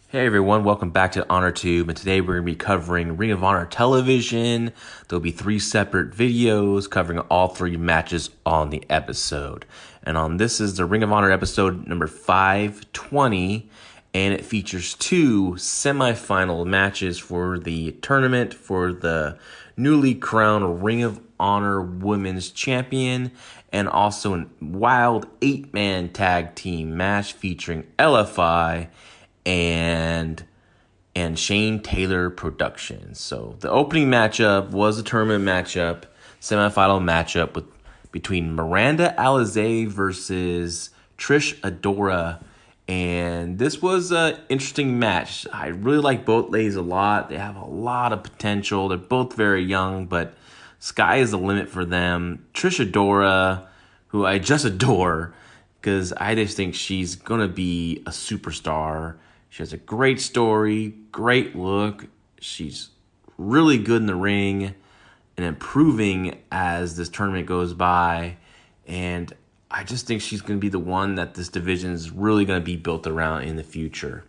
Hey everyone, welcome back to HonorTube, and today we're going to be covering Ring of Honor television. There'll be 3 separate videos covering all 3 matches on the episode. And this is the Ring of Honor episode number 520, and it features 2 semifinal matches for the tournament for the newly crowned Ring of Honor Women's Champion, and also a wild 8-man tag team match featuring LFI and Shane Taylor Productions. So the opening matchup was a tournament matchup, semifinal matchup between Miranda Alize versus Trish Adora. And this was an interesting match. I really like both ladies a lot. They have a lot of potential. They're both very young, but sky is the limit for them. Trish Adora, who I just adore, because I just think she's going to be a superstar. She has a great story, great look. She's really good in the ring and improving as this tournament goes by. And I just think she's going to be the one that this division is really going to be built around in the future.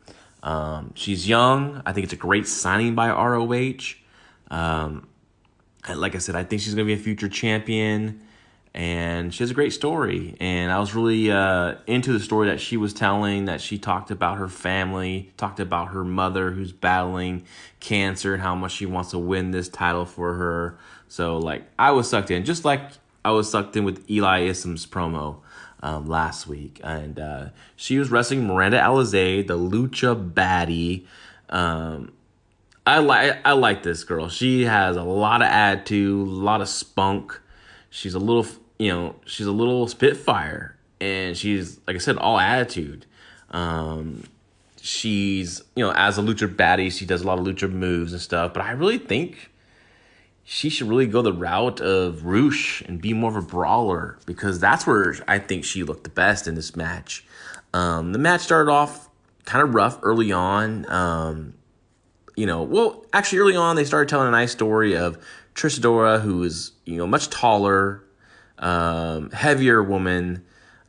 She's young. I think it's a great signing by ROH. Like I said, I think she's going to be a future champion. And she has a great story. And I was really into the story that she was telling, that she talked about her family, talked about her mother who's battling cancer and how much she wants to win this title for her. So, I was sucked in, just like I was sucked in with Eli Issam's promo last week. And she was wrestling Miranda Alize, the Lucha Baddie. I like this girl. She has a lot of attitude, a lot of spunk. She's a little spitfire, and she's, like I said, all attitude. She's, as a lucha baddie, she does a lot of lucha moves and stuff, but I really think she should really go the route of Roosh and be more of a brawler, because that's where I think she looked the best in this match. The match started off kind of rough early on. Actually early on, they started telling a nice story of Trish Adora, who is, much taller, heavier woman,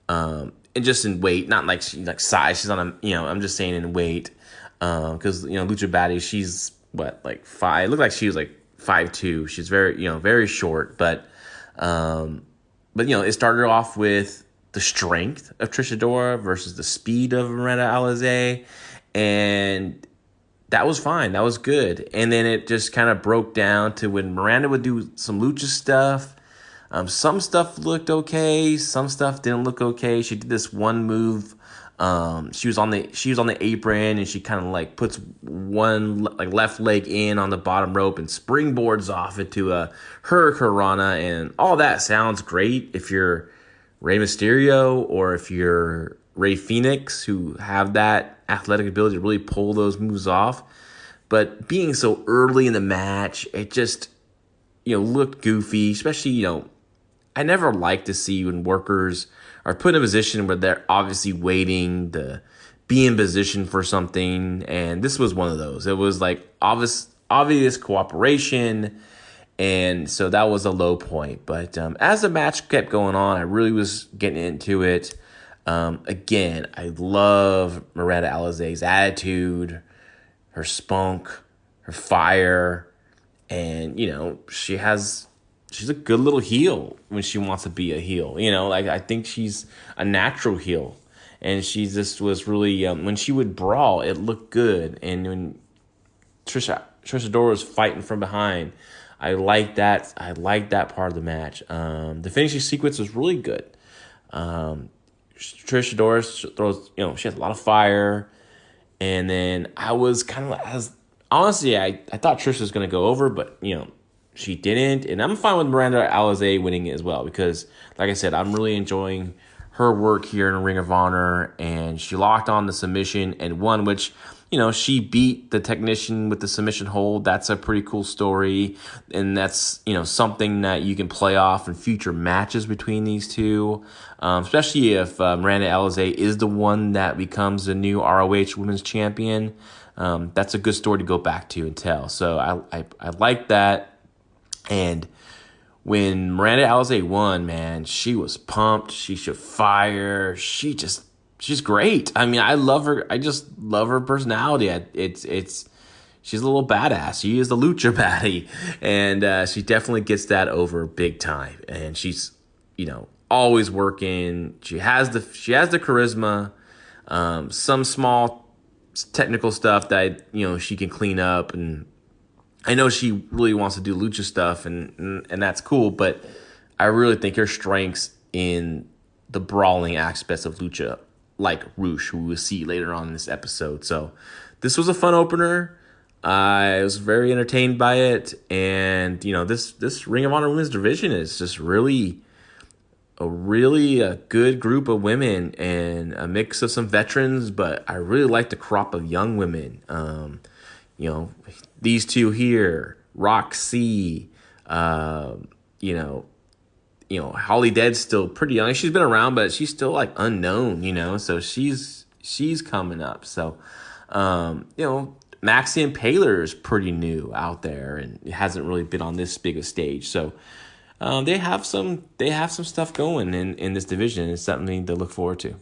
and just in weight, not like size. She's on I'm just saying in weight, because Lucha Baddie, she's what, 5? Looked like she was 5'2". She's very very short, but it started off with the strength of Trish Adora versus the speed of Miranda Alize, and that was fine. That was good. And then it just kind of broke down to when Miranda would do some lucha stuff. Some stuff looked okay. Some stuff didn't look okay. She did this one move. She was on the apron, and she kind of puts one left leg in on the bottom rope and springboards off into a hurricanrana, and all that sounds great if you're Rey Mysterio or if you're Rey Fenix, who have that athletic ability to really pull those moves off. But being so early in the match, it just, looked goofy, especially, I never like to see when workers are put in a position where they're obviously waiting to be in position for something. And this was one of those. It was obvious cooperation. And so that was a low point. But as the match kept going on, I really was getting into it. Again, I love Miranda Alize's attitude, her spunk, her fire, and she's a good little heel when she wants to be a heel. I think she's a natural heel, and she just was really when she would brawl, it looked good, and when Trish Adora was fighting from behind, I liked that. I liked that part of the match. The finishing sequence was really good. Trish Adora throws, she has a lot of fire. And then I was kind of, honestly, I thought Trish was going to go over, but, she didn't. And I'm fine with Miranda Alize winning it as well, because, like I said, I'm really enjoying her work here in Ring of Honor. And she locked on the submission and won, which, she beat the technician with the submission hold. That's a pretty cool story. And that's, something that you can play off in future matches between these two. Especially if Miranda Alize is the one that becomes the new ROH Women's Champion. That's a good story to go back to and tell. So I like that. And when Miranda Alize won, man, she was pumped. She showed fire. She just she's great. I mean, I love her. I just love her personality. It's she's a little badass. She is the lucha baddie, and she definitely gets that over big time. And she's, always working. She has the charisma. Some small technical stuff that she can clean up, and I know she really wants to do lucha stuff, and that's cool. But I really think her strengths in the brawling aspects of lucha, like Roosh, who we'll see later on in this episode. So this was a fun opener. I was very entertained by it, and this Ring of Honor Women's division is just really a good group of women and a mix of some veterans, but I really like the crop of young women. These two here, Roxy, Holly Dead's still pretty young. She's been around, but she's still like unknown, so she's coming up. So, Maxie Paler is pretty new out there and hasn't really been on this big a stage. So, they have some stuff going in this division. It's something to look forward to.